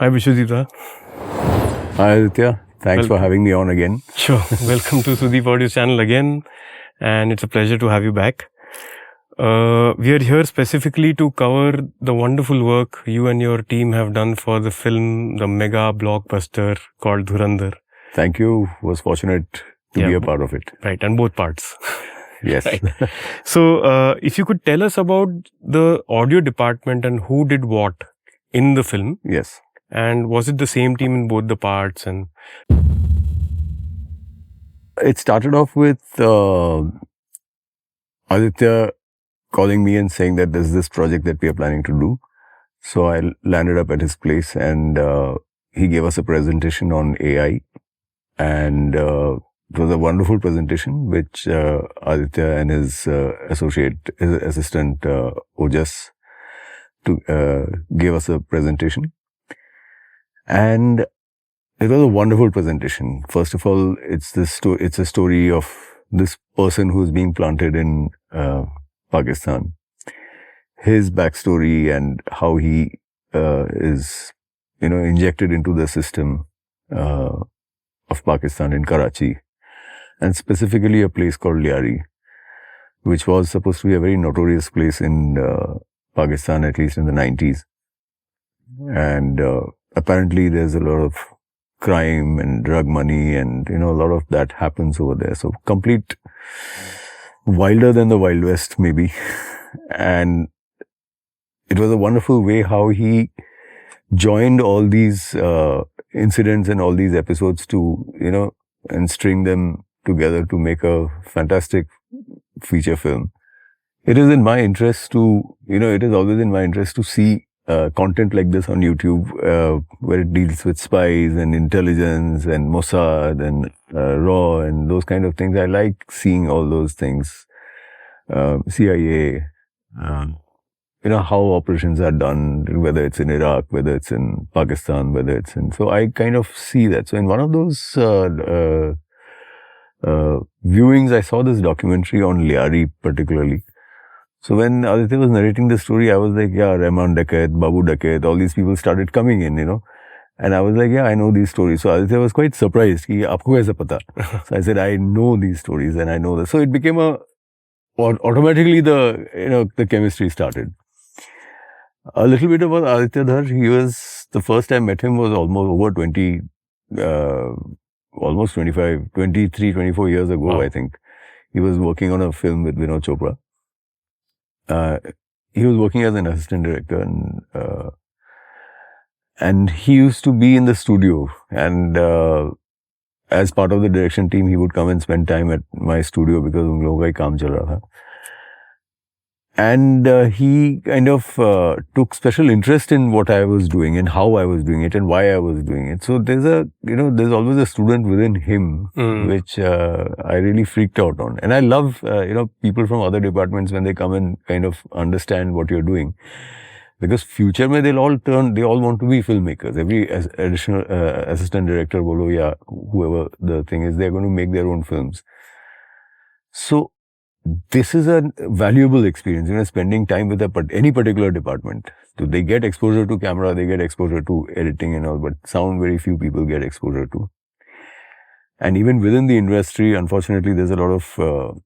Hi Vishwadeep. Hi Aditya, thanks for having me on again. Sure. Welcome to Sudeep Audio channel again, and it's a pleasure to have you back. We are here specifically to cover the wonderful work you and your team have done for the film, the mega blockbuster called Dhurandhar. Thank you. Was fortunate to be a part of it. Right, and both parts. Yes. Right. So, if you could tell us about the audio department and who did what in the film. Yes. And was it the same team in both the parts? And it started off with Aditya calling me and saying that there's this project that we are planning to do. So I landed up at his place and he gave us a presentation on AI. And it was a wonderful presentation, which Aditya and his assistant Ojas gave us a presentation. And it was a wonderful presentation. First of all, it's a story of this person who's being planted in Pakistan. His backstory and how he is, injected into the system of Pakistan in Karachi, and specifically a place called Lyari, which was supposed to be a very notorious place in Pakistan, at least in the 90s. And apparently there's a lot of crime and drug money and, a lot of that happens over there. So complete wilder than the Wild West, maybe. And it was a wonderful way how he joined all these incidents and all these episodes to, and string them together to make a fantastic feature film. It is in my interest to, it is always in my interest to see content like this on YouTube, where it deals with spies and intelligence and Mossad and RAW and those kind of things. I like seeing all those things. CIA, how operations are done, whether it's in Iraq, whether it's in Pakistan, whether it's in... So I kind of see that. So in one of those viewings, I saw this documentary on Lyari particularly. So when Aditya was narrating the story, I was like, yeah, Rahman Dakat, Babu Dakat, all these people started coming in, And I was like, yeah, I know these stories. So Aditya was quite surprised. Aapko kaise pata? So I said, I know these stories and I know this. So it became automatically the chemistry started. A little bit about Aditya Dhar. The first time I met him was almost over 23, 24 years ago, wow. I think. He was working on a film with Vinod Chopra. He was working as an assistant director and he used to be in the studio, and as part of the direction team, he would come and spend time at my studio because un logon ka hi kaam chal raha tha. And he kind of took special interest in what I was doing and how I was doing it and why I was doing it. So there's there's always a student within him, which I really freaked out on. And I love, people from other departments when they come and kind of understand what you're doing. Because future mein they all want to be filmmakers. Every additional assistant director, bolo, yeah, whoever the thing is, they're going to make their own films. So this is a valuable experience, spending time with any particular department. So they get exposure to camera, they get exposure to editing and all, but sound very few people get exposure to. And even within the industry, unfortunately, there's a lot of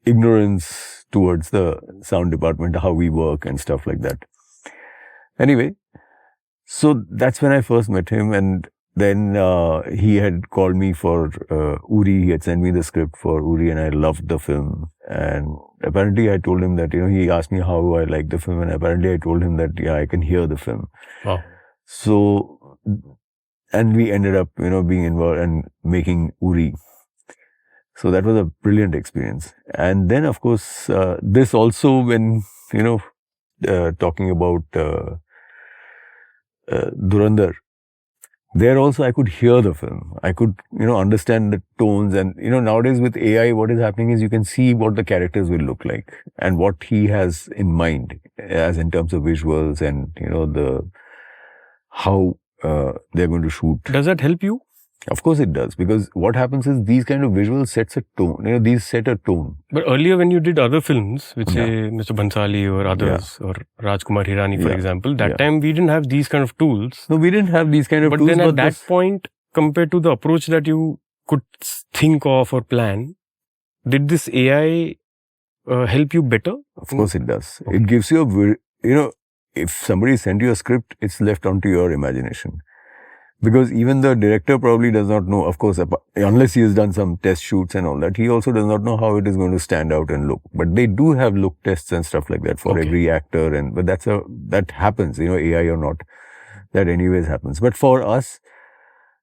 ignorance towards the sound department, how we work and stuff like that. Anyway, so that's when I first met him, and then he had called me for Uri. He had sent me the script for Uri and I loved the film. And apparently I told him that, he asked me how I liked the film, and apparently I told him that, yeah, I can hear the film. Wow. So, and we ended up, being involved and making Uri. So that was a brilliant experience. And then, of course, this also when, talking about Dhurandhar, there also I could hear the film. I could, understand the tones. And, nowadays with AI, what is happening is you can see what the characters will look like and what he has in mind as in terms of visuals and, how they're going to shoot. Does that help you? Of course it does, because what happens is these kind of visuals sets a tone. These set a tone. But earlier when you did other films, which Yeah. say Mr. Bhansali or others, or Rajkumar Hirani, for Yeah. example, that Yeah. time we didn't have these kind of tools. No, we didn't have these kind of But tools. then at but that point, compared to the approach that you could think of or plan, did this AI help you better? Of course it does. Okay. It gives you if somebody sent you a script, it's left onto your imagination. Because even the director probably does not know, of course, unless he has done some test shoots and all that, he also does not know how it is going to stand out and look. But they do have look tests and stuff like that for every actor, but that happens, AI or not. That anyways happens. But for us,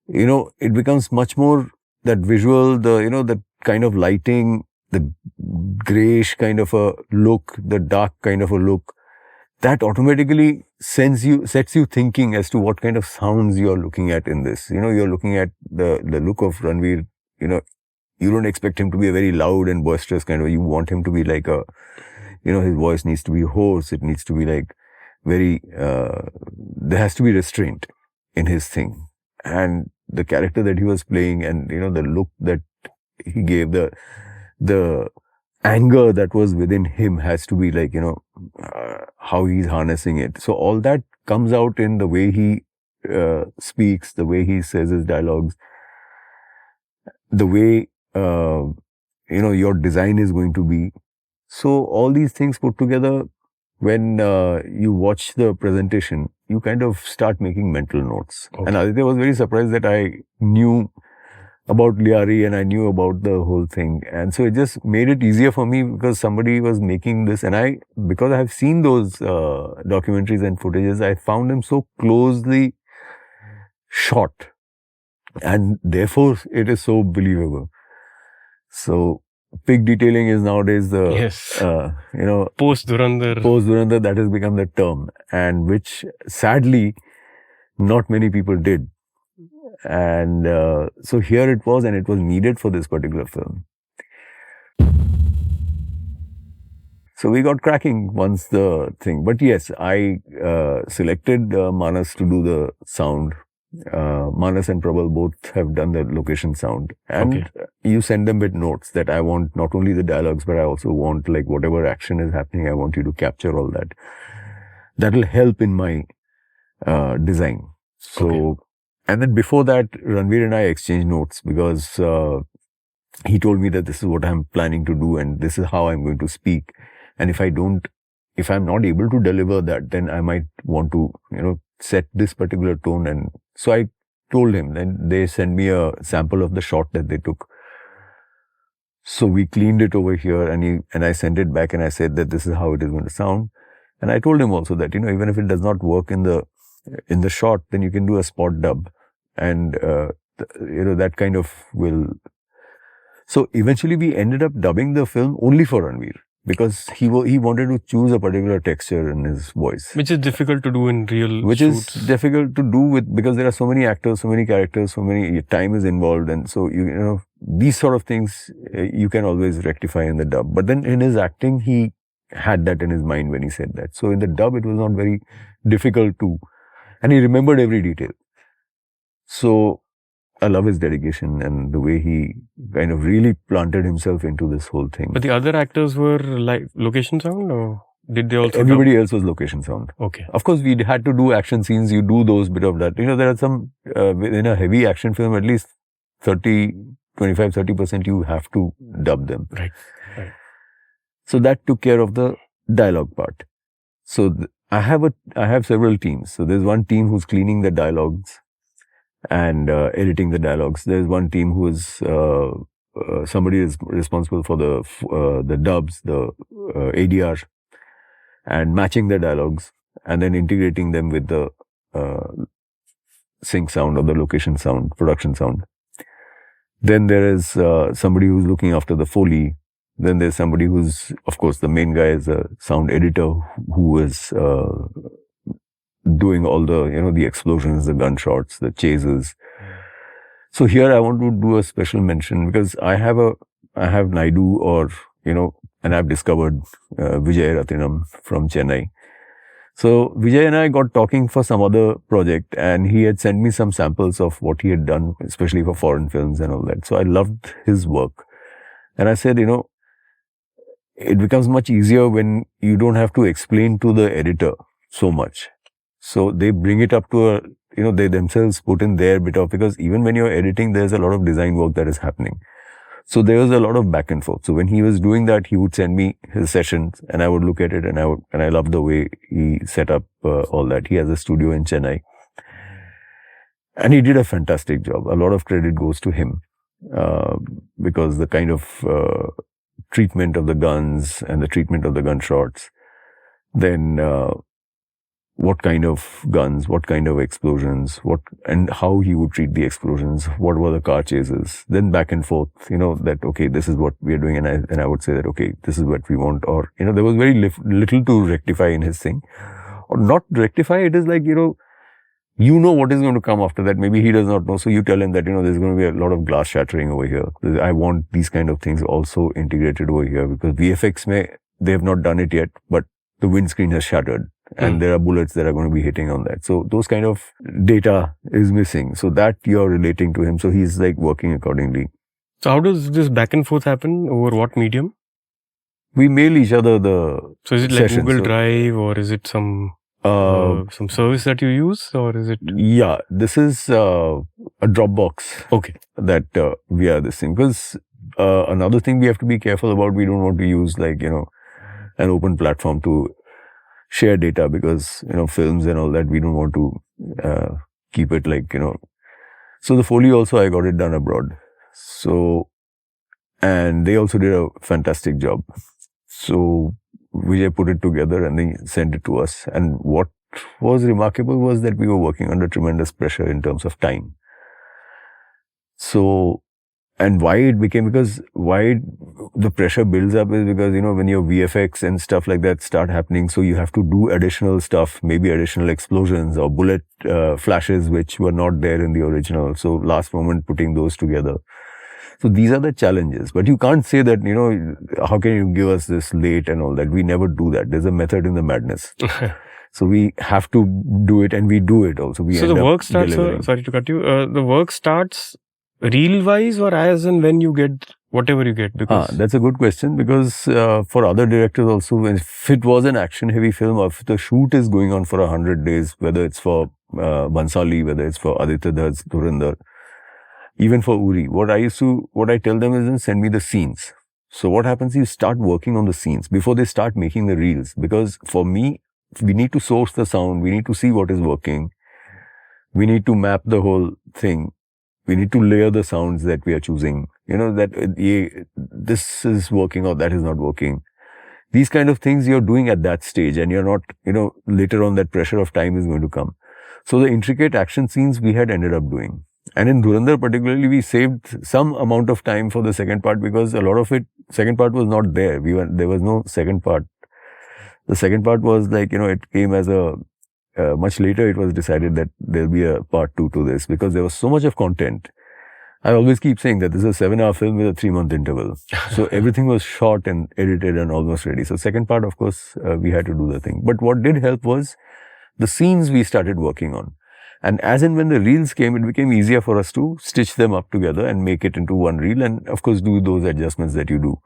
it becomes much more that visual, the kind of lighting, the grayish kind of a look, the dark kind of a look, that automatically sets you thinking as to what kind of sounds you are looking at in this. You're looking at the look of Ranveer, you don't expect him to be a very loud and boisterous kind of, you want him to be like his voice needs to be hoarse, it needs to be like very, there has to be restraint in his thing. And the character that he was playing and, the look that he gave, the anger that was within him has to be like, how he's harnessing it. So all that comes out in the way he speaks, the way he says his dialogues, the way, your design is going to be. So all these things put together, when you watch the presentation, you kind of start making mental notes. Okay. And Aditya was very surprised that I knew about Liari and I knew about the whole thing. And so it just made it easier for me because somebody was making this. And because I have seen those documentaries and footages, I found them so closely shot. And therefore, it is so believable. So, pig detailing is nowadays the, post Dhurandhar, that has become the term. And which, sadly, not many people did. And so here it was, and it was needed for this particular film. So we got cracking once the thing. But yes, I selected Manas to do the sound. Manas and Prabal both have done the location sound. And you send them with notes that I want not only the dialogues, but I also want like whatever action is happening, I want you to capture all that. That will help in my design. So... And then before that, Ranveer and I exchanged notes because he told me that this is what I'm planning to do and this is how I'm going to speak. And if I'm not able to deliver that, then I might want to, set this particular tone. And so I told him, then they sent me a sample of the shot that they took. So we cleaned it over here and I sent it back and I said that this is how it is going to sound. And I told him also that, even if it does not work in the shot, then you can do a spot dub. And, that kind of will... So eventually we ended up dubbing the film only for Ranveer because he wanted to choose a particular texture in his voice. Which is difficult to do in real Which shoots. is difficult to do because there are so many actors, so many characters, so many time is involved. And so, these sort of things you can always rectify in the dub. But then in his acting, he had that in his mind when he said that. So in the dub, it was not very difficult to... And he remembered every detail. So, I love his dedication and the way he kind of really planted himself into this whole thing. But the other actors were like location sound or did they also... Everybody else was location sound. Okay. Of course, we had to do action scenes. You do those bit of that. There are some, in a heavy action film, at least 25-30% you have to dub them. Right. So that took care of the dialogue part. So I have several teams. So there's one team who's cleaning the dialogues and editing the dialogues. There's one team who is somebody is responsible for the dubs, the ADR, and matching the dialogues, and then integrating them with the sync sound or the location sound, production sound. Then there is somebody who's looking after the Foley. Then there's somebody who's, of course, the main guy is a sound editor who is doing all the, the explosions, the gunshots, the chases. So here I want to do a special mention because I have Naidu and I've discovered Vijay from Chennai. So Vijay and I got talking for some other project, and he had sent me some samples of what he had done, especially for foreign films and all that. So I loved his work. And I said, it becomes much easier when you don't have to explain to the editor so much. So they bring it up to they themselves put in their bit of, because even when you're editing, there's a lot of design work that is happening. So there was a lot of back and forth. So when he was doing that, he would send me his sessions and I would look at it, and I loved the way he set up all that. He has a studio in Chennai and he did a fantastic job. A lot of credit goes to him because the kind of treatment of the guns and the treatment of the gunshots, then what kind of guns, what kind of explosions, and how he would treat the explosions, what were the car chases, then back and forth, that, okay, this is what we are doing. And I would say that, okay, this is what we want. Or, there was very little to rectify in his thing. Or not rectify, it is like, what is going to come after that. Maybe he does not know. So you tell him that, there's going to be a lot of glass shattering over here. I want these kind of things also integrated over here, because VFX, they have not done it yet, but the windscreen has shattered. And there are bullets that are going to be hitting on that. So those kind of data is missing. So that you're relating to him. So he's like working accordingly. So how does this back and forth happen? Over what medium? We mail each other the So is it like Google Drive, or is it some service that you use, or is it? Yeah, this is a Dropbox. Okay. That we are this thing. Because another thing we have to be careful about, we don't want to use like, an open platform to share data, because, films and all that, we don't want to keep it like, So the Foley also, I got it done abroad. So, and they also did a fantastic job. So Vijay put it together and they sent it to us. And what was remarkable was that we were working under tremendous pressure in terms of time. So, and why the pressure builds up is because, when your VFX and stuff like that start happening, so you have to do additional stuff, maybe additional explosions or bullet flashes, which were not there in the original. So last moment putting those together. So these are the challenges, but you can't say that, how can you give us this late and all that? We never do that. There's a method in the madness. So we have to do it, and we do it also. So the work starts, sorry to cut you, the work starts reel wise, or as and when you get whatever you get? Because that's a good question, because for other directors also, if it was an action heavy film, or if the shoot is going on for 100 days, whether it's for Bansali, whether it's for Aditya Dhar's Dhurandhar, even for Uri, what I tell them is, then send me the scenes. So what happens, you start working on the scenes before they start making the reels, because for me, we need to source the sound, we need to see what is working, we need to map the whole thing. We need to layer the sounds that we are choosing, that this is working or that is not working. These kind of things you're doing at that stage, and you're not, later on that pressure of time is going to come. So the intricate action scenes we had ended up doing. And in Dhurandhar particularly, we saved some amount of time for the second part, because a lot of second part was not there. There was no second part. The second part was like, it came as much later it was decided that there'll be a part 2 to this, because there was so much of content. I always keep saying that this is a 7-hour film with a 3-month interval. So everything was shot and edited and almost ready. So second part, of course, we had to do the thing. But what did help was the scenes we started working on. And as and when the reels came, it became easier for us to stitch them up together and make it into one reel, and of course do those adjustments that you do.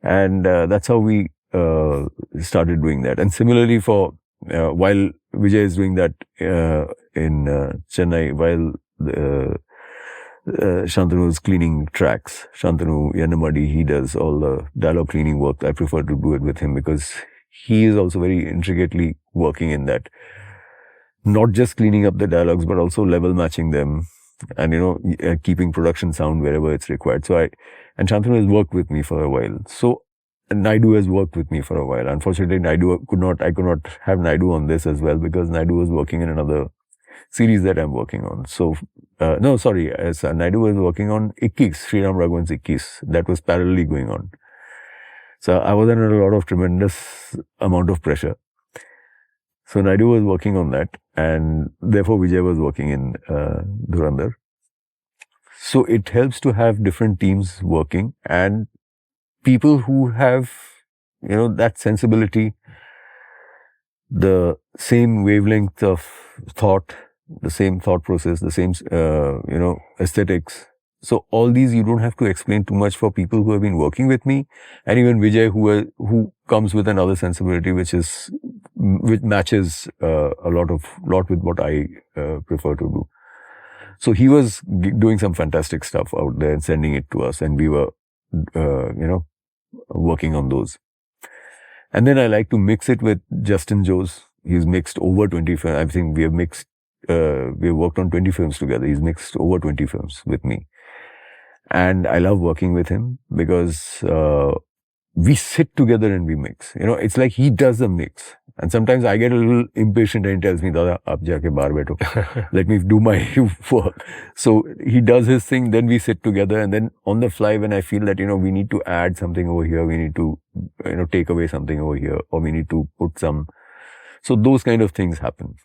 And that's how we started doing that. And similarly for while Vijay is doing that in Chennai, while Shantanu is cleaning tracks, Shantanu Yanamadi, he does all the dialogue cleaning work. I prefer to do it with him, because he is also very intricately working in that. Not just cleaning up the dialogues, but also level matching them, and keeping production sound wherever it's required. So and Shantanu has worked with me for a while. So Naidu has worked with me for a while. Unfortunately, I could not have Naidu on this as well, because Naidu was working in another series that I'm working on. So, Naidu was working on Ikkis, Sriram Raghavan's Ikkis. That was parallelly going on. So I was under a lot of tremendous amount of pressure. So Naidu was working on that, and therefore Vijay was working in Dhurandhar. So it helps to have different teams working, and people who have, that sensibility, the same wavelength of thought, the same thought process, the same, aesthetics. So all these you don't have to explain too much for people who have been working with me, and even Vijay who comes with another sensibility which matches a lot with what I prefer to do. So he was doing some fantastic stuff out there and sending it to us, and we were working on those. And then I like to mix it with Justin Joes. He's mixed over 20 films. I think we have worked on 20 films together. He's mixed over 20 films with me. And I love working with him because we sit together and we mix. It's like he does the mix. And sometimes I get a little impatient and he tells me, Dada, aap jaake baar baitho. Let me do my work. So he does his thing, then we sit together, and then on the fly when I feel that, we need to add something over here, we need to, take away something over here, or we need to put some. So those kind of things happen.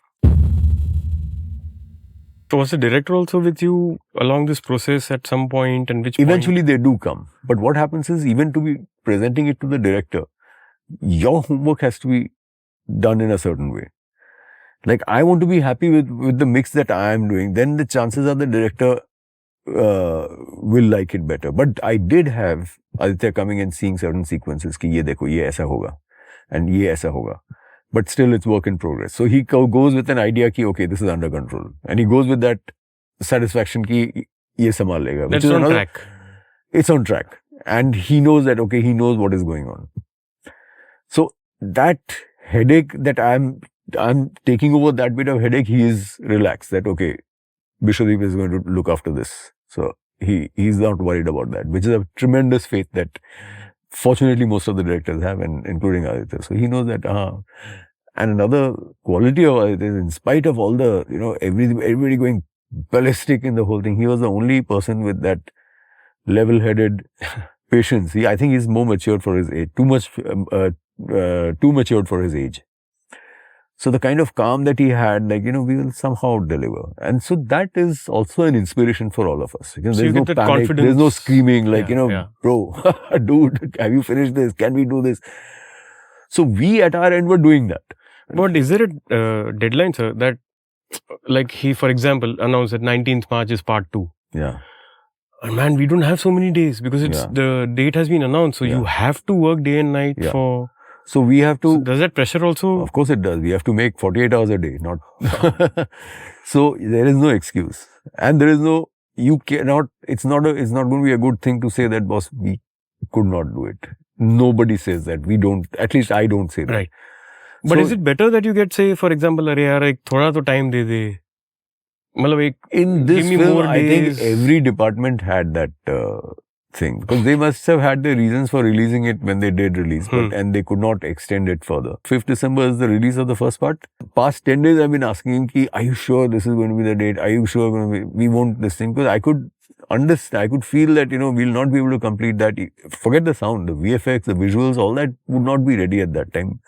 So was the director also with you along this process at some point, and Eventually they do come. But what happens is, even to be presenting it to the director, your homework has to be done in a certain way. Like, I want to be happy with the mix that I am doing. Then the chances are the director will like it better. But I did have Aditya coming and seeing certain sequences ki ye dekho, ye aisa hoga and ye aisa hoga. But still it's work in progress. So he goes with an idea ki, okay, this is under control. And he goes with that satisfaction ki ye sambhal lega. That's on track. It's on track. And he knows that, okay, he knows what is going on. So that headache that I'm taking over, that bit of headache, he is relaxed that, okay, Bishwadeep is going to look after this. So he's not worried about that, which is a tremendous faith that fortunately most of the directors have, and including Aditya. So he knows that, and another quality of Aditya is, in spite of all the, everybody going ballistic in the whole thing, he was the only person with that level-headed patience. I think he's more matured for his age, too matured for his age. So the kind of calm that he had, we will somehow deliver. And so that is also an inspiration for all of us. There's no panic, confidence. There's no screaming bro, dude, have you finished this? Can we do this? So we at our end were doing that. But is there a deadline, sir, that like he, for example, announced that 19th March is part 2? Yeah. And man, we don't have so many days because the date has been announced. So you have to work day and night for... So we have to... So does that pressure also... Of course it does. We have to make 48 hours a day, not... So there is no excuse. And there is no... You cannot... It's not going to be a good thing to say that, boss, we could not do it. Nobody says that. We don't... At least I don't say that. Right. But is it better that you get, say, for example, thoda to time de de? In this film, I think every department had that thing. Because they must have had their reasons for releasing it when they did release. And they could not extend it further. 5th December is the release of the first part. Past 10 days, I've been asking him, are you sure this is going to be the date? Are you sure we won't this thing? Because I could understand, I could feel that, we'll not be able to complete that. Forget the sound, the VFX, the visuals, all that would not be ready at that time.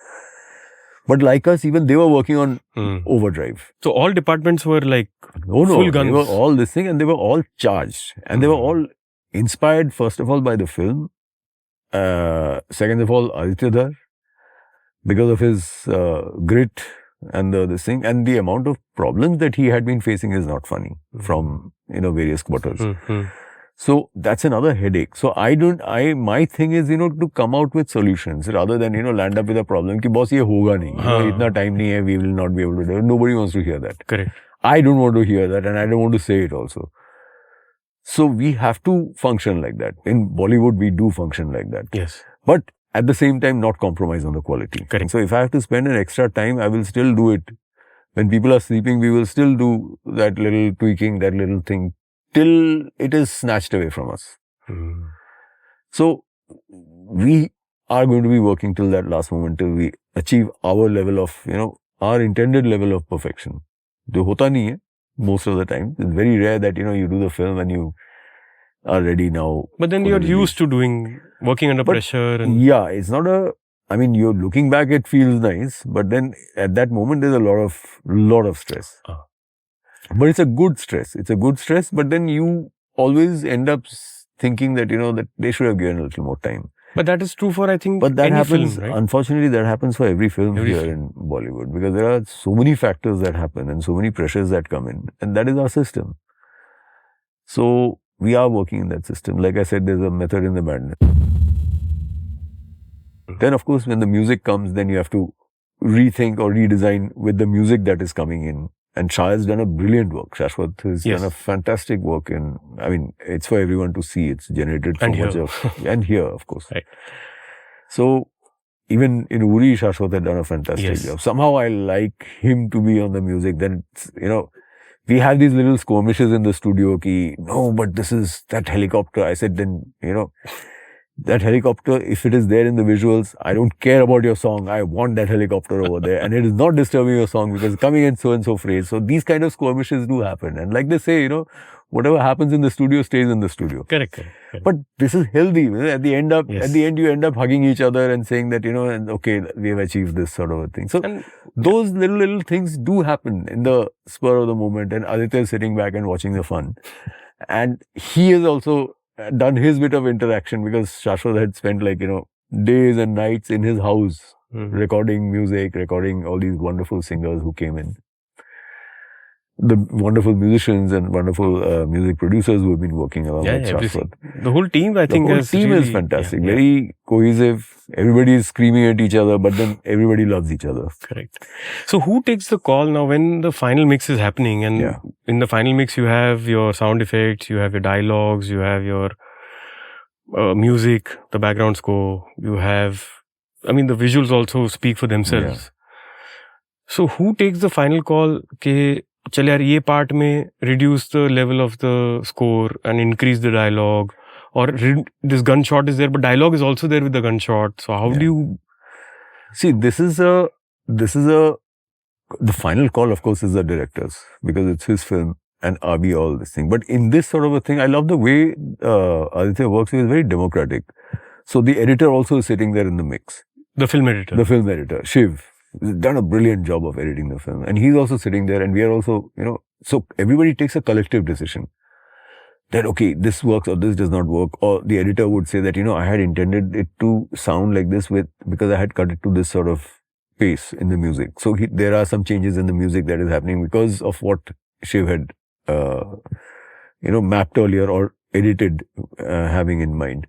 But like us, even they were working on overdrive. So all departments were like full guns. They were all this thing, and they were all charged. And they were all inspired, first of all, by the film. Second of all, Aditya Dhar, because of his grit and this thing. And the amount of problems that he had been facing is not funny from, various quarters. So that's another headache. So my thing is, to come out with solutions rather than, land up with a problem. Ki boss, ye hoga nahi. Itna time nahi hai, we will not be able to do it. Nobody wants to hear that. Correct. I don't want to hear that, and I don't want to say it also. So we have to function like that. In Bollywood, we do function like that. Yes. But at the same time, not compromise on the quality. Correct. So if I have to spend an extra time, I will still do it. When people are sleeping, we will still do that little tweaking, that little thing, till it is snatched away from us. So we are going to be working till that last moment, till we achieve our level of, our intended level of perfection. Jo hota nahi hai, most of the time. It's very rare that, you do the film and you are ready now. But then you're used to working under pressure. And yeah, it's not you're looking back, it feels nice. But then at that moment, there's a lot of stress. But it's a good stress. It's a good stress. But then you always end up thinking that, that they should have given a little more time. But that is true for, I think, But that any happens, film, right? unfortunately, that happens for every film Every here in Bollywood, because there are so many factors that happen and so many pressures that come in, and that is our system. So we are working in that system. Like I said, there's a method in the madness. Then, of course, when the music comes, then you have to rethink or redesign with the music that is coming in. And Shah has done a brilliant work. Shashwat has done a fantastic work. And I mean, it's for everyone to see. It's generated so much of, and here, of course. Right. So even in Uri, Shashwat had done a fantastic job. Somehow I like him to be on the music. Then, you know, we have these little skirmishes in the studio. No, but this is that helicopter. I said, then, you know, that helicopter, if it is there in the visuals, I don't care about your song. I want that helicopter over there. And it is not disturbing your song because it's coming in so-and-so phrase. So these kind of skirmishes do happen. And like they say, you know, whatever happens in the studio stays in the studio. Correct. But this is healthy. At the end, you end up hugging each other and saying that, you know, okay, we have achieved this sort of a thing. So those little things do happen in the spur of the moment. And Aditya is sitting back and watching the fun. And he is also done his bit of interaction, because Shashwat had spent, like, you know, days and nights in his house recording music, recording all these wonderful singers who came in. The wonderful musicians and wonderful music producers who have been working along with Shashwat. The whole team, I think, is fantastic. Very cohesive. Everybody is screaming at each other, but then everybody loves each other. Correct. So who takes the call now when the final mix is happening? And in the final mix, you have your sound effects, you have your dialogues, you have your music, the background score, you have, I mean, the visuals also speak for themselves. So who takes the final call ke चल यार ये part में reduce the level of the score and increase the dialogue, or this gunshot is there but dialogue is also there with the gunshot, so how do you see? The final call, of course, is the director's, because it's his film and RB, all this thing. But in this sort of a thing, I love the way Aditya works. He is very democratic. So the editor also is sitting there in the mix. The film editor, Shiv. He's done a brilliant job of editing the film. And he's also sitting there, and we are also, you know, so everybody takes a collective decision that, okay, this works or this does not work. Or the editor would say that, you know, I had intended it to sound like this because I had cut it to this sort of pace in the music. So there are some changes in the music that is happening because of what Shiv had, mapped earlier or edited, having in mind.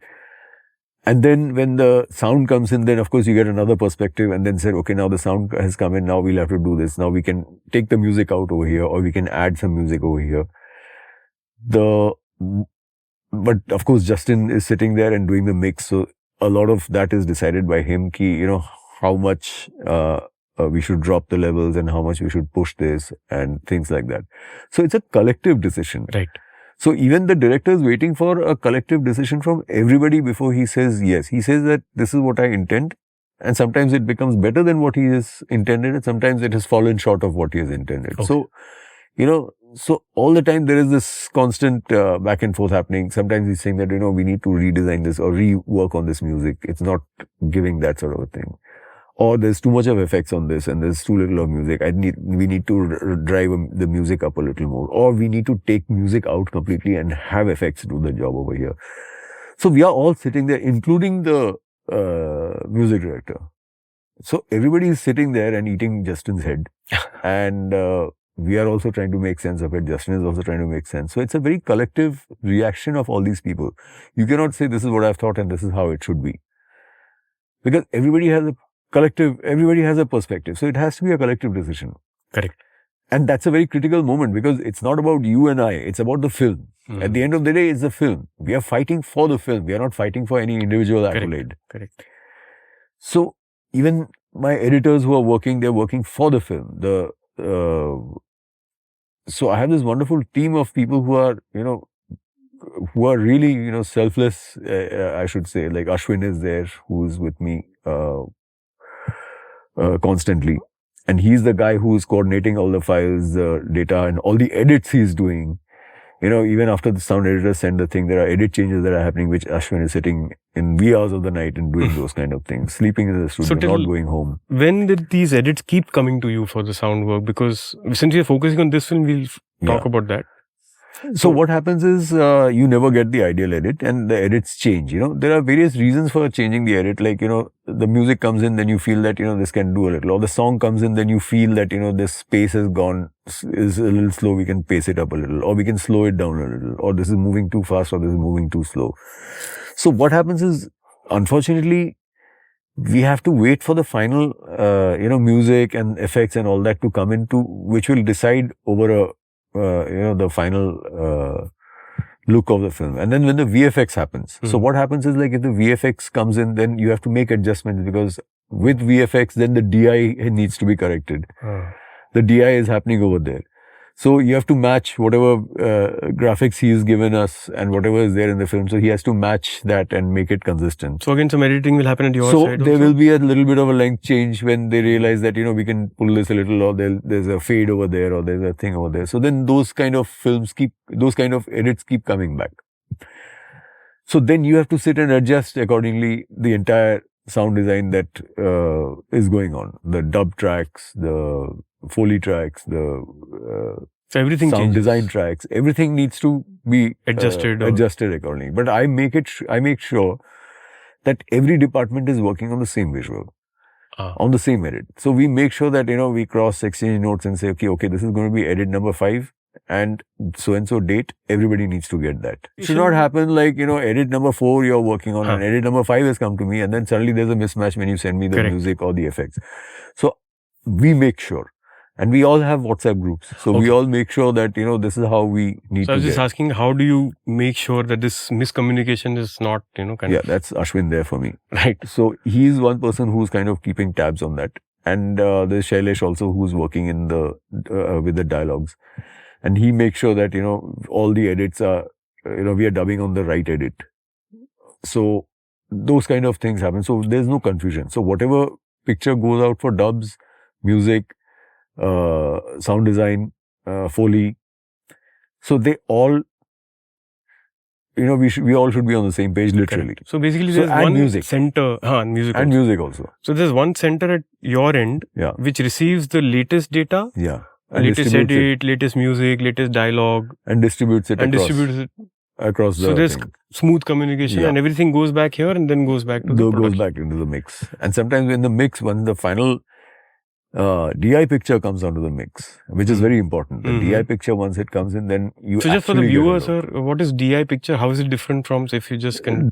And then when the sound comes in, then of course you get another perspective, and then said, okay, now the sound has come in, now we'll have to do this. Now we can take the music out over here, or we can add some music over here. But of course Justin is sitting there and doing the mix, so a lot of that is decided by him, you know, how much we should drop the levels and how much we should push this and things like that. So it's a collective decision. Right. So even the director is waiting for a collective decision from everybody before he says yes. He says that this is what I intend, and sometimes it becomes better than what he has intended, and sometimes it has fallen short of what he has intended. Okay. So, you know, so all the time there is this constant back and forth happening. Sometimes he's saying that, you know, we need to redesign this or rework on this music. It's not giving that sort of a thing. Or there's too much of effects on this and there's too little of music. We need to drive the music up a little more. Or we need to take music out completely and have effects do the job over here. So we are all sitting there, including the music director. So everybody is sitting there and eating Justin's head. And we are also trying to make sense of it. Justin is also trying to make sense. So it's a very collective reaction of all these people. You cannot say this is what I've thought and this is how it should be. Because everybody has a perspective. So it has to be a collective decision. Correct. And that's a very critical moment, because it's not about you and I. It's about the film. At the end of the day, it's the film. We are fighting for the film. We are not fighting for any individual accolade. Correct. So even my editors who are working, they're working for the film. So I have this wonderful team of people who are, you know, who are really, you know, selfless, I should say. Like Ashwin is there, who's with me constantly. And he's the guy who's coordinating all the files, the data, and all the edits he's doing. You know, even after the sound editor send the thing, there are edit changes that are happening, which Ashwin is sitting in wee hours of the night and doing those kind of things, sleeping in the studio, not going home. When did these edits keep coming to you for the sound work? Because since you're focusing on this film, we'll talk about that. So what happens is you never get the ideal edit and the edits change. There are various reasons for changing the edit. Like, the music comes in, then you feel that, this can do a little. Or the song comes in, then you feel that, this pace has gone, is a little slow, we can pace it up a little. Or we can slow it down a little. Or this is moving too fast or this is moving too slow. So what happens is, unfortunately, we have to wait for the final, music and effects and all that to come into, which will decide over the final look of the film. And then when the VFX happens, so what happens is, like, if the VFX comes in, then you have to make adjustments, because with VFX, then the DI needs to be corrected. The DI is happening over there. So you have to match whatever graphics he has given us and whatever is there in the film. So he has to match that and make it consistent. So again, some editing will happen at your side. So there will be a little bit of a length change when they realize that, we can pull this a little, or there's a fade over there, or there's a thing over there. So then those kind of those kind of edits keep coming back. So then you have to sit and adjust accordingly the entire sound design that is going on. The dub tracks, the Foley tracks, the so everything sound changes. Design tracks, everything needs to be adjusted accordingly. But I make sure that every department is working on the same visual, on the same edit. So we make sure that, we exchange notes and say, okay, this is going to be edit number 5 and so date, everybody needs to get that. It should not happen like, edit number 4 you're working on and edit number 5 has come to me, and then suddenly there's a mismatch when you send me the music or the effects. So we make sure. And we all have WhatsApp groups. So we all make sure that, this is how we need to So I was just asking, how do you make sure that this miscommunication is not, that's Ashwin there for me. Right. So he's one person who's kind of keeping tabs on that. And there's Shailesh also, who's working in the with the dialogues. And he makes sure that, all the edits are, we are dubbing on the right edit. So those kind of things happen. So there's no confusion. So whatever picture goes out for dubs, music, sound design, Foley. So they all, we all should be on the same page, literally. Correct. So basically there's one music. center, music and also. Music also. So there's one center at your end, which receives the latest data, and latest edit, latest music, latest dialogue, and distributes it across the So there's thing. smooth communication and everything goes back here and then goes back to the goes back into the mix. And sometimes in the mix, when the final DI picture comes onto the mix, which is very important. The DI picture, once it comes in, then you So just for the viewers, sir, what is DI picture? How is it different from, say, if you just can...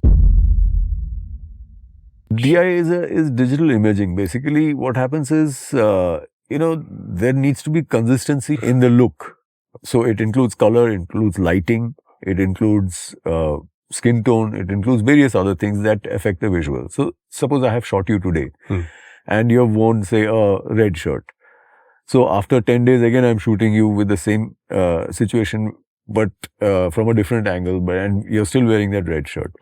DI is digital imaging. Basically, what happens is, there needs to be consistency in the look. So it includes color, it includes lighting, it includes skin tone, it includes various other things that affect the visual. So suppose I have shot you today. And you have worn, say, a red shirt. So after 10 days, again, I'm shooting you with the same situation, but from a different angle, and you're still wearing that red shirt.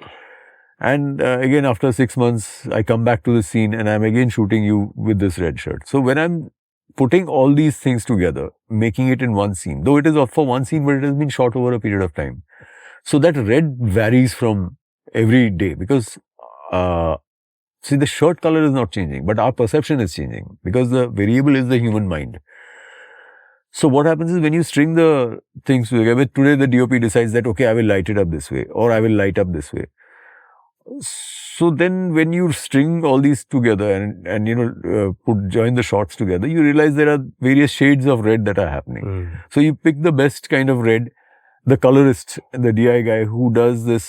And again, after 6 months, I come back to the scene and I'm again shooting you with this red shirt. So when I'm putting all these things together, making it in one scene, though it is for one scene, but it has been shot over a period of time. So that red varies from every day, because see, the shirt color is not changing, but our perception is changing, because the variable is the human mind. So what happens is, when you string the things together, today the DOP decides that, okay, I will light it up this way, or I will light up this way. So then when you string all these together and join the shots together, you realize there are various shades of red that are happening. So you pick the best kind of red. The colorist, the DI guy who does this,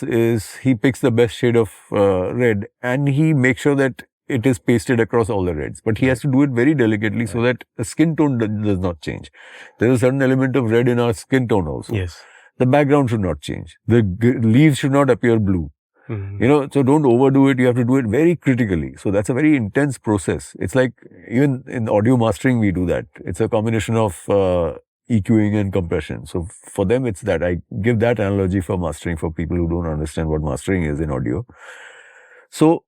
he picks the best shade of red, and he makes sure that it is pasted across all the reds. But he has to do it very delicately so that the skin tone does not change. There is a certain element of red in our skin tone also. Yes. The background should not change. The leaves should not appear blue. So don't overdo it. You have to do it very critically. So that's a very intense process. It's like, even in audio mastering, we do that. It's a combination of EQing and compression. So for them, it's that. I give that analogy for mastering for people who don't understand what mastering is in audio. So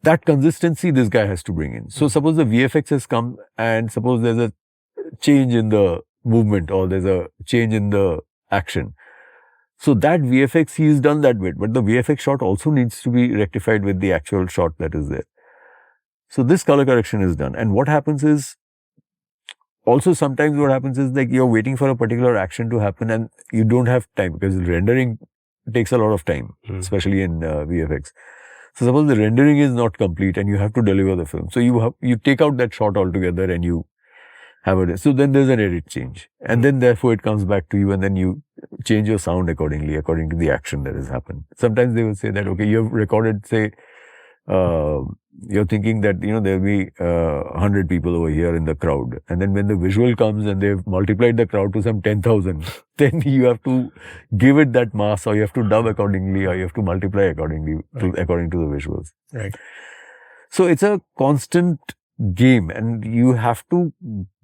that consistency this guy has to bring in. So suppose the VFX has come, and suppose there's a change in the movement, or there's a change in the action. So that VFX, he's done that bit, but the VFX shot also needs to be rectified with the actual shot that is there. So this color correction is done. And what happens is, also sometimes what happens is like you're waiting for a particular action to happen and you don't have time because rendering takes a lot of time, especially in VFX. So suppose the rendering is not complete and you have to deliver the film. So you take out that shot altogether and you have it. So then there's an edit change. And then therefore it comes back to you and then you change your sound accordingly, according to the action that has happened. Sometimes they will say that, okay, you have recorded, say, you're thinking that, there'll be 100 people over here in the crowd. And then when the visual comes and they've multiplied the crowd to some 10,000, then you have to give it that mass or you have to dub accordingly or you have to multiply accordingly, according to the visuals. Right. So it's a constant game and you have to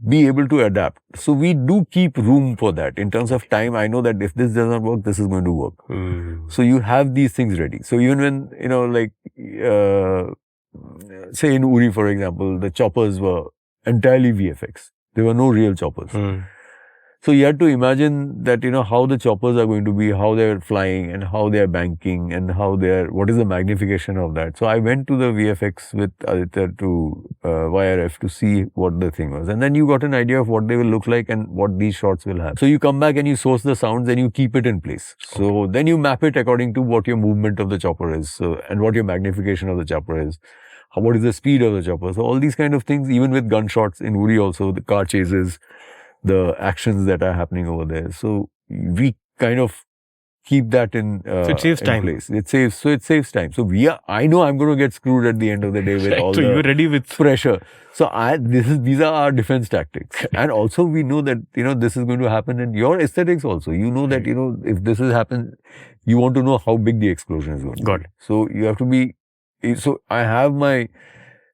be able to adapt. So we do keep room for that. In terms of time, I know that if this does not work, this is going to work. So you have these things ready. So even when, say in Uri, for example, the choppers were entirely VFX. There were no real choppers. So you had to imagine that, how the choppers are going to be, how they're flying and how they're banking and what is the magnification of that. So I went to the VFX with Aditya to YRF to see what the thing was. And then you got an idea of what they will look like and what these shots will have. So you come back and you source the sounds and you keep it in place. So then you map it according to what your movement of the chopper is and what your magnification of the chopper is. What is the speed of the chopper? So all these kind of things, even with gunshots in Uri also, the car chases, the actions that are happening over there. So we kind of keep that in so it saves time. place. It saves time. So I know I'm going to get screwed at the end of the day with all so the you're ready with pressure. So these are our defense tactics. And also we know that, this is going to happen in your aesthetics also. You know that, if this has happened, you want to know how big the explosion is going to be. So you have to be, so I have my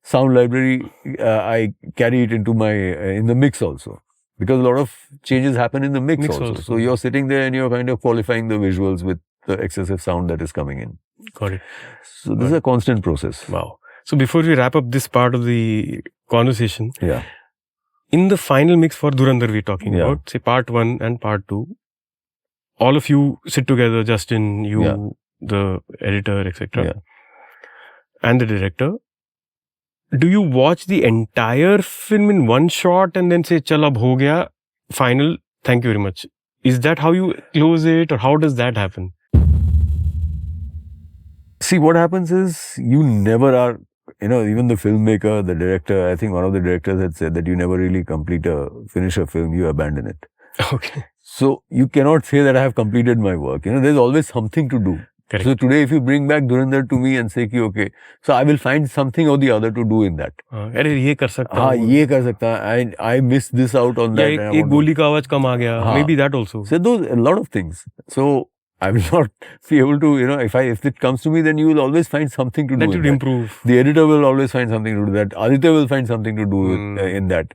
sound library, I carry it into in the mix also. Because a lot of changes happen in the mix also. So you're sitting there and you're kind of qualifying the visuals with the excessive sound that is coming in. Got it. So this is a constant process. Wow. So before we wrap up this part of the conversation, yeah, in the final mix for Dhurandhar we're talking about, say part 1 and part 2, all of you sit together, Justin, you, the editor, etc. And the director. Do you watch the entire film in one shot and then say, chal ab ho gaya, final, thank you very much? Is that how you close it or how does that happen? See, what happens is you never are, even the filmmaker, the director, I think one of the directors had said that you never really finish a film, you abandon it. Okay. So you cannot say that I have completed my work. There's always something to do. Correct. So today, if you bring back Dhurandhar to me and say, okay, so I will find something or the other to do in that. ये कर सकता I missed this out on that. एक गोली का आवाज कम आ गया. Maybe that also. So a lot of things. So I will not be able to, if it comes to me, then you will always find something to do. That would improve. The editor will always find something to do that. Aditya will find something to do in that.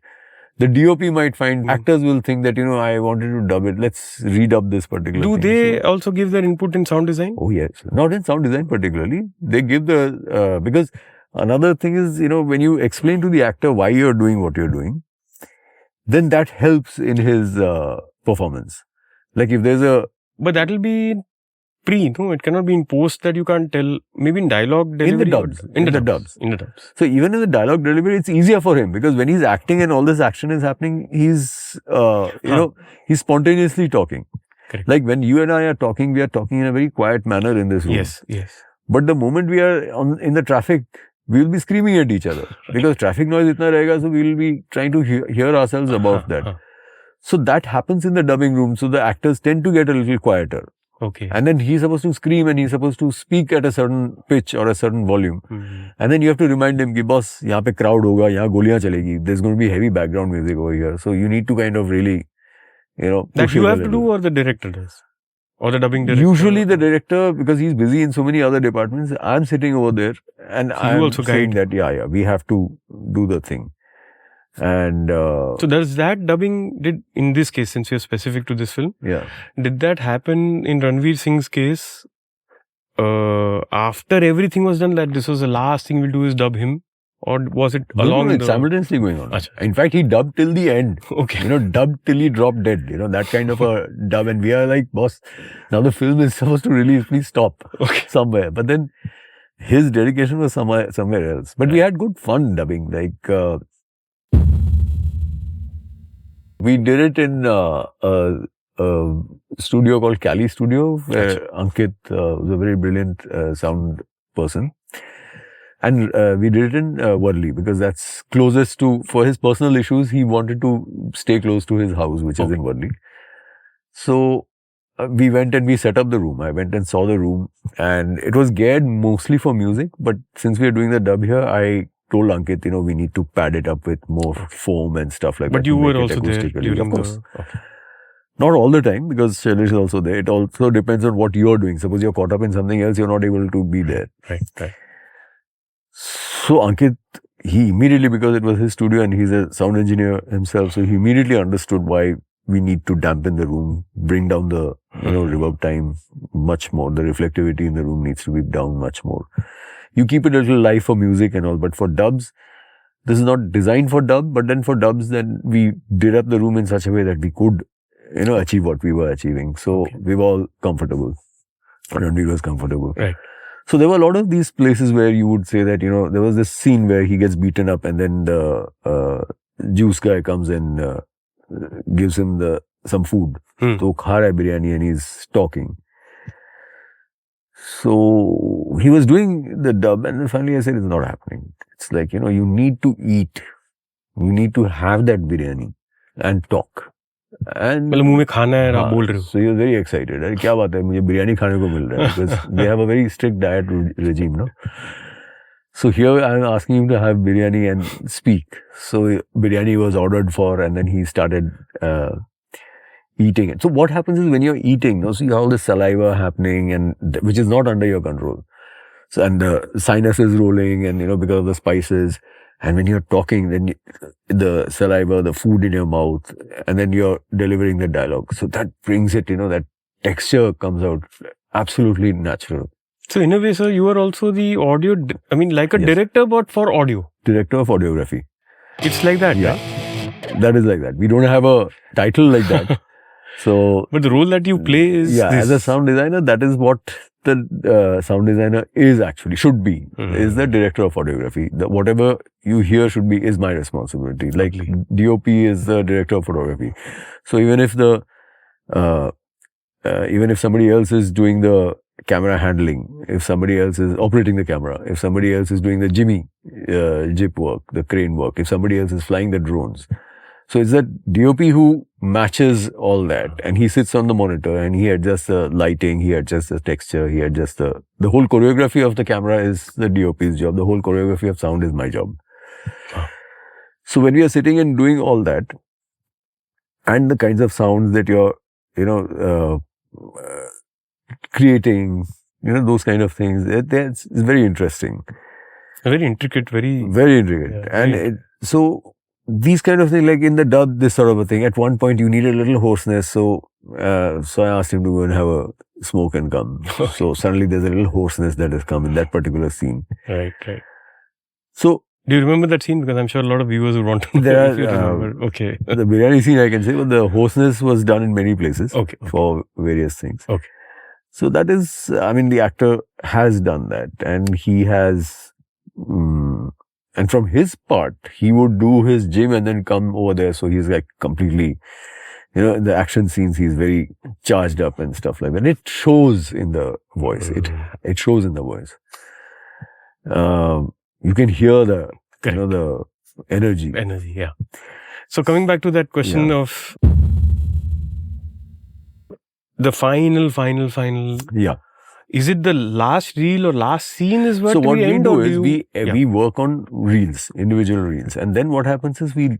The DOP might find, actors will think that, I wanted to dub it. Let's redub this particular thing. Do they also give their input in sound design? Oh, yes. Not in sound design particularly. They give because another thing is, when you explain to the actor why you're doing what you're doing, then that helps in his performance. Like if there's But that will be no? It cannot be in post that you can't tell. Maybe in dialogue delivery. In the dubs. In the dubs. So even in the dialogue delivery, it's easier for him because when he's acting and all this action is happening, he's, he's spontaneously talking. Correct. Like when you and I are talking, we are talking in a very quiet manner in this room. Yes. But the moment we are in the traffic, we will be screaming at each other because traffic noise itna rahega, so we will be trying to hear ourselves above that. So that happens in the dubbing room. So the actors tend to get a little quieter. Okay. And then he's supposed to scream and he's supposed to speak at a certain pitch or a certain volume. And then you have to remind him ki boss, yahan pe crowd hoga, yahan goliyan chalegi. There's going to be heavy background music over here. So you need to kind of really, that you have to do or the director does? Or the dubbing director? Usually the director, because he's busy in so many other departments, I'm sitting over there and so I'm also saying that, we have to do the thing. And so does that dubbing in this case, since you're specific to this film, did that happen in Ranveer Singh's case after everything was done, that this was the last thing we'll do is dub him, or was it it's simultaneously going on? Achha. In fact, he dubbed till the end. Okay. Dubbed till he dropped dead. That kind of a dub, and we are like, boss, now the film is supposed to release, please stop somewhere. But then his dedication was somewhere else. But we had good fun dubbing, like. We did it in a studio called Cali Studio, where Ankit was a very brilliant sound person. And we did it in Worli because that's closest to, for his personal issues, he wanted to stay close to his house, which is in Worli. So we went and we set up the room. I went and saw the room, and it was geared mostly for music. But since we are doing the dub here, I told Ankit, we need to pad it up with more foam and stuff like that. But you were also there during of course. Not all the time, because Shailesh is also there. It also depends on what you're doing. Suppose you're caught up in something else, you're not able to be there. Right. So Ankit, he immediately, because it was his studio and he's a sound engineer himself, so he immediately understood why we need to dampen the room, bring down the reverb time much more. The reflectivity in the room needs to be down much more. You keep it a little live for music and all, but for dubs, this is not designed for dub, but then for dubs, then we did up the room in such a way that we could, achieve what we were achieving. So we were all comfortable. Ranveer was comfortable. Right. So there were a lot of these places where you would say that, there was this scene where he gets beaten up and then the juice guy comes and gives him some food. So kha raha hai biryani and he's talking. So he was doing the dub and then finally I said, it's not happening. It's like, you need to eat. You need to have that biryani and talk. And मुंह में खाना है आप बोल रहे हो. So he was very excited. अरे क्या बात है, मुझे बिरयानी खाने को मिल रहा है, because they have a very strict diet regime, no? So here I am asking him to have biryani and speak. So biryani was ordered for, and then he started eating it. So what happens is when you're eating, see all the saliva happening, and which is not under your control. So and the sinus is rolling, and because of the spices. And when you're talking, then the saliva, the food in your mouth, and then you're delivering the dialogue. So that brings it, that texture comes out absolutely natural. So in a way, sir, you are also the audio, like a director, but for audio. Director of audiography. It's like that, yeah. Right? That is like that. We don't have a title like that. So, but the role that you play is as a sound designer, that is what the sound designer should be, is the director of audiography. Whatever you hear is my responsibility. Like DOP is the director of photography. So even if somebody else is doing the camera handling, if somebody else is operating the camera, if somebody else is doing the jib work, the crane work, if somebody else is flying the drones. So it's that DOP who matches all that, and he sits on the monitor and he adjusts the lighting, he adjusts the texture, he adjusts the whole choreography of the camera is the DOP's job. The whole choreography of sound is my job. So when we are sitting and doing all that, and the kinds of sounds that you're, creating, those kind of things, it's very interesting. Very intricate, very intricate. Yeah, and so these kind of things, like in the dub, this sort of a thing. At one point, you need a little hoarseness, so I asked him to go and have a smoke and come. So suddenly there's a little hoarseness that has come in that particular scene. Right. So do you remember that scene? Because I'm sure a lot of viewers would want to know if you remember. Okay. The biryani scene I can say, but the hoarseness was done in many places for various things. Okay. So that is, the actor has done that, and he has. And from his part, he would do his gym and then come over there. So he's like completely, in the action scenes, he's very charged up and stuff like that. It shows in the voice. It shows in the voice. You can hear the energy. Energy, yeah. So coming back to that question of the final. Yeah. Is it the last reel or last scene is what so what we end do or is we work on reels, individual reels, and then what happens is we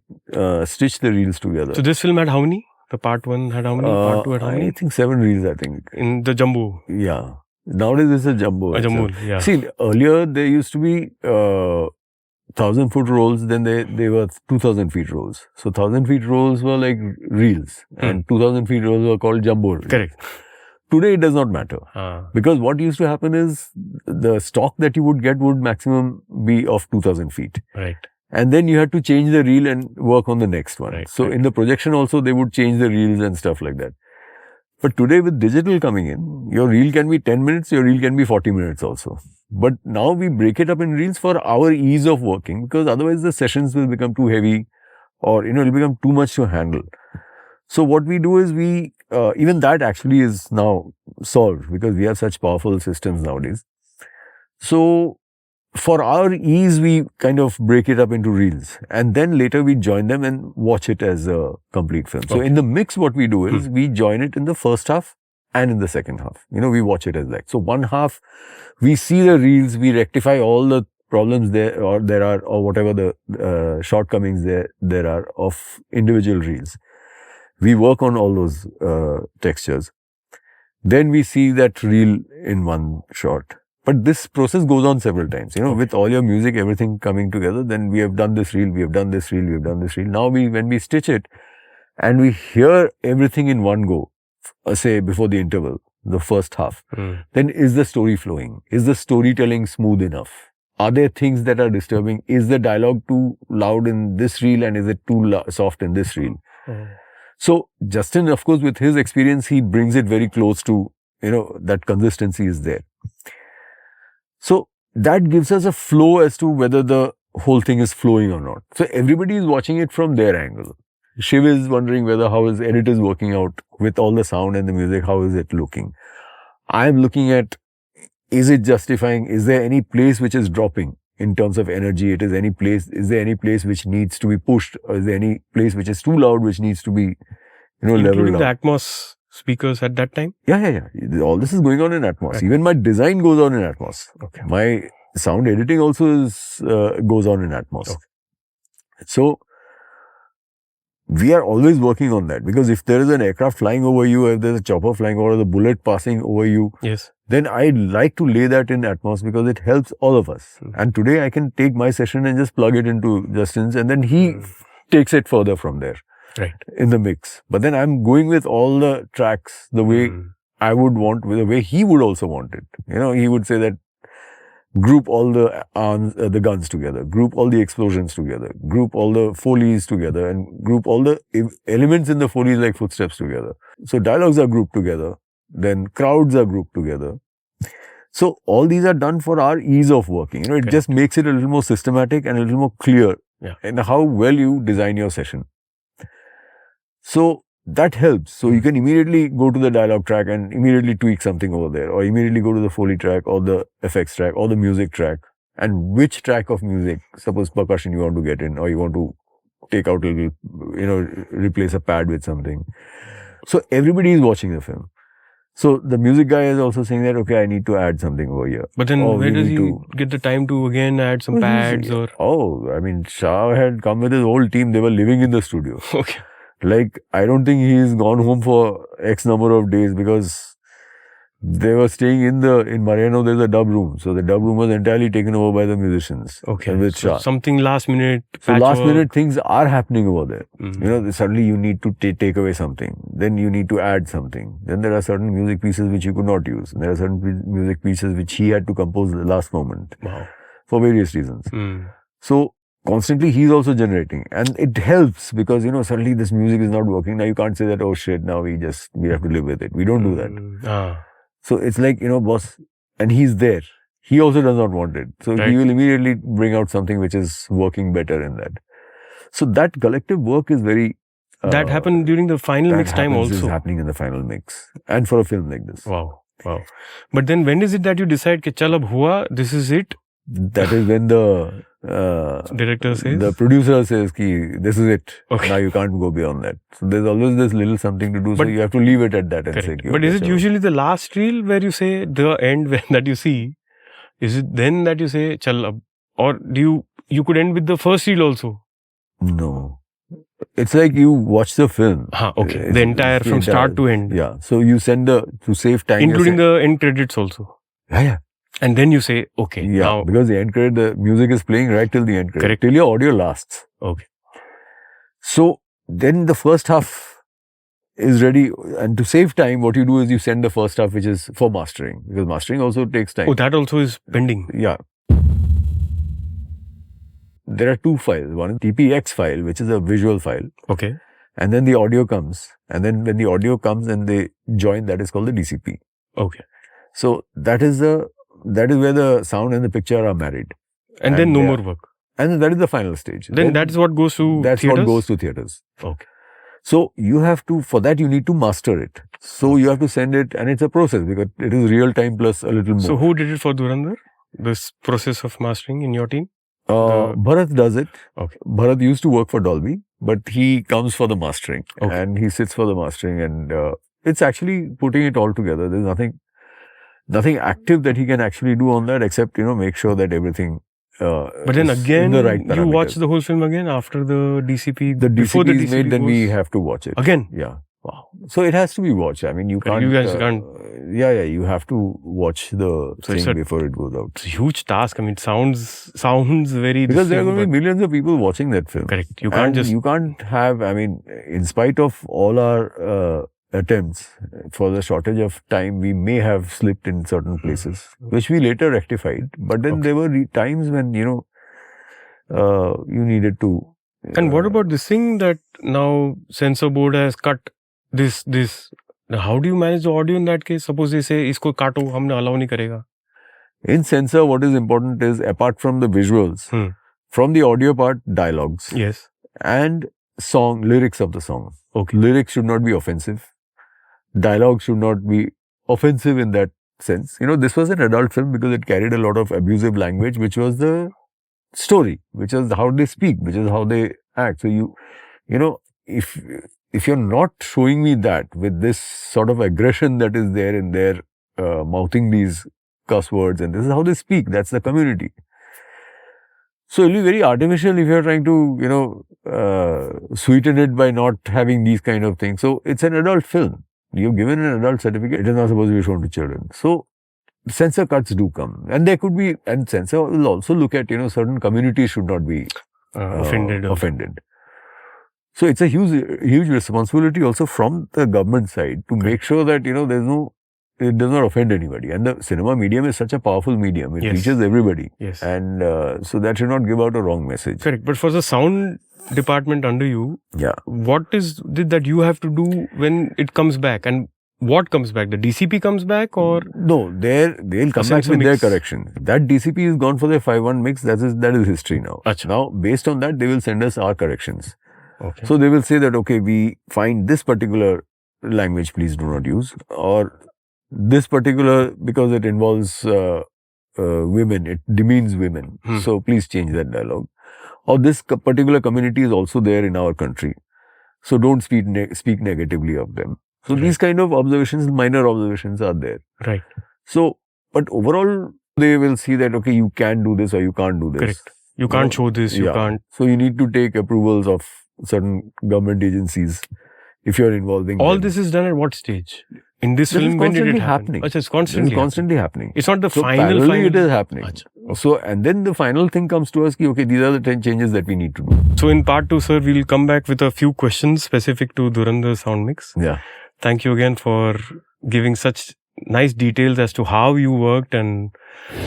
stitch the reels together. So this film had how many? The part 1 had how many? Part 2 had how many? I think 7 reels, I think. In the jumbo? Yeah. Nowadays it's a jumbo. A jumbo, yeah. See, earlier there used to be 1,000-foot rolls, then they were 2,000 feet rolls. So 1,000 feet rolls were like reels, and 2,000 feet rolls were called jumbo reels. Correct. Today it does not matter, because what used to happen is the stock that you would get would maximum be of 2,000 feet. Right. And then you had to change the reel and work on the next one. Right, so in the projection also they would change the reels and stuff like that. But today with digital coming in, your reel can be 10 minutes, your reel can be 40 minutes also. But now we break it up in reels for our ease of working, because otherwise the sessions will become too heavy, or it'll become too much to handle. So what we do is we, even that actually is now solved because we have such powerful systems nowadays. So for our ease, we kind of break it up into reels and then later we join them and watch it as a complete film. So in the mix, what we do is we join it in the first half and in the second half. We watch it as like, so one half, we see the reels, we rectify all the problems there are, or whatever the shortcomings there are of individual reels. We work on all those textures. Then we see that reel in one shot. But this process goes on several times, with all your music, everything coming together. Then we have done this reel, we have done this reel, we have done this reel. Now when we stitch it and we hear everything in one go, say before the interval, the first half, then is the story flowing? Is the storytelling smooth enough? Are there things that are disturbing? Is the dialogue too loud in this reel and is it too soft in this reel? So Justin, of course, with his experience, he brings it very close to, that consistency is there. So that gives us a flow as to whether the whole thing is flowing or not. So everybody is watching it from their angle. Shiv is wondering whether how his edit is working out with all the sound and the music, how is it looking? I am looking at, is it justifying? Is there any place which is dropping in terms of energy? Is there any place which needs to be pushed? Or is there any place which is too loud, which needs to be, leveled Including the out? Atmos speakers at that time? Yeah. All this is going on in Atmos. Right. Even my design goes on in Atmos. Okay. My sound editing also goes on in Atmos. Okay. So we are always working on that because if there is an aircraft flying over you, if there's a chopper flying over, the bullet passing over you, yes, then I'd like to lay that in Atmos because it helps all of us. And today I can take my session and just plug it into Justin's and then he takes it further from there. Right. In the mix. But then I'm going with all the tracks the way I would want, the way he would also want it. He would say that group all the arms, the guns together, group all the explosions together, group all the Foleys together and group all the elements in the Foleys like footsteps together. So dialogues are grouped together. Then crowds are grouped together. So all these are done for our ease of working. It just makes it a little more systematic and a little more clear in how well you design your session. So that helps. So you can immediately go to the dialogue track and immediately tweak something over there, or immediately go to the Foley track or the effects track or the music track. And which track of music, suppose percussion you want to get in, or you want to take out a little, replace a pad with something. So everybody is watching the film. So the music guy is also saying that, okay, I need to add something over here. But then where does he get the time to again add some pads or? Shah had come with his whole team. They were living in the studio. Okay. Like, I don't think he's gone home for X number of days because they were staying in Mariano, there's a dub room. So the dub room was entirely taken over by the musicians. Okay. With Shah. Something last minute. So last minute things are happening over there. Suddenly you need to take away something. Then you need to add something. Then there are certain music pieces which you could not use. And there are certain music pieces which he had to compose at the last moment. Wow. For various reasons. So constantly he's also generating, and it helps because suddenly this music is not working. Now you can't say that, oh shit, now we have to live with it. We don't do that. So it's like, boss, and he's there. He also does not want it. So he will immediately bring out something which is working better in that. So that collective work is very that happened during the final mix time also. Is happening in the final mix and for a film like this. Wow. But then when is it that you decide कि चल अब हुआ, this is it? That is when the director says? The producer says ki this is it. Okay. Now you can't go beyond that. So there's always this little something to do. So you have to leave it at that and say. But is it usually the last reel where you say the end that you see? Is it then that you say chal ab? Or do you could end with the first reel also? No. It's like you watch the film. Okay. The entire from start to end. Yeah. So you send to save time. Including the end credits also. Yeah. And then you say, okay. Yeah, now, because the end credit, the music is playing right till the end credit. Correct. Till your audio lasts. Okay. So then the first half is ready. And to save time, what you do is you send the first half, which is for mastering. Because mastering also takes time. Oh, that also is pending. Yeah. There are two files. One is TPX file, which is a visual file. Okay. And then the audio comes. And then when the audio comes and they join, that is called the DCP. Okay. So that is where the sound and the picture are married. And then no more work. And that is the final stage. Then that is what goes to That's theaters? what goes to theaters. Okay. So you have to, for that you need to master it. So you have to send it, and it's a process because it is real time plus a little more. So who did it for Dhurandhar? This process of mastering in your team? Bharat does it. Okay. Bharat used to work for Dolby, but he comes for the mastering, Okay. and he sits for the mastering, and it's actually putting it all together. There's nothing active that he can actually do on that except, make sure that everything But then is again, in the right you parameters. watch the whole film again after the DCP? The before DCP the is made, then we goes- have to watch it. Again? Yeah. Wow. So it has to be watched. I mean, you Correct. can't. You guys can't- Yeah. You have to watch the So it's thing a- before it goes out. It's a huge task. I mean, it sounds very... Because there are distant, going to be but- millions of people watching that film. Correct. You can't And just... You can't have, I mean, in spite of all our attempts, for the shortage of time, we may have slipped in certain places, which we later rectified. But then Okay. there were times when, you needed to... And what about this thing that now censor board has cut this? Now, how do you manage the audio in that case? Suppose they say, isko kato, humne allow nahi karega. In censor, what is important is, apart from the visuals, from the audio part, dialogues. Yes. And lyrics of the song. Okay. Lyrics should not be offensive. Dialogue should not be offensive in that sense. This was an adult film because it carried a lot of abusive language, which was the story, which is how they speak, which is how they act. So if you're not showing me that with this sort of aggression that is there in their mouthing these cuss words, and this is how they speak, that's the community. So it'll be very artificial if you're trying to, sweeten it by not having these kind of things. So it's an adult film. You've given an adult certificate. It is not supposed to be shown to children. So censor cuts do come. And there could be, and censor will also look at, certain communities should not be offended. So it's a huge responsibility also from the government side to make sure that, it does not offend anybody. And the cinema medium is such a powerful medium. It reaches everybody. Yes. And so that should not give out a wrong message. Correct. But for the sound department under you, what is it that you have to do when it comes back? And what comes back? The DCP comes back or? No, they'll come back with their correction. That DCP is gone for their 5-1 mix. That is history now. Achha. Now, based on that, they will send us our corrections. Okay. So they will say that, okay, we find this particular language, please do not use. Or this particular, because it involves women, it demeans women. So please change that dialogue. Or this particular community is also there in our country. So don't speak negatively of them. So these kind of observations, minor observations are there. Right. So, but overall, they will see that, okay, you can do this or you can't do this. Correct. You can't show this, you can't. So you need to take approvals of certain government agencies if you're involving All them. this is done at what stage? In this film, when did it happen? Happening. It's constantly happening. It's not the so final. It is happening. So, and then the final thing comes to us, okay, these are the 10 changes that we need to do. So in part 2, sir, we'll come back with a few questions specific to Dhurandhar sound mix. Yeah. Thank you again for giving such nice details as to how you worked, and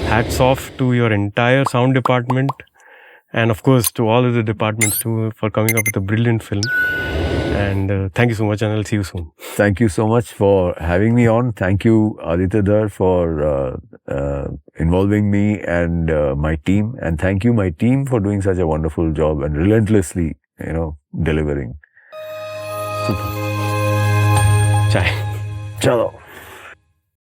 hats off to your entire sound department, and of course to all other departments too for coming up with a brilliant film. And thank you so much, and I'll see you soon. Thank you so much for having me on. Thank you, Aditya Dhar, for involving me and my team. And thank you, my team, for doing such a wonderful job and relentlessly, delivering. Super. Chai. Chalo.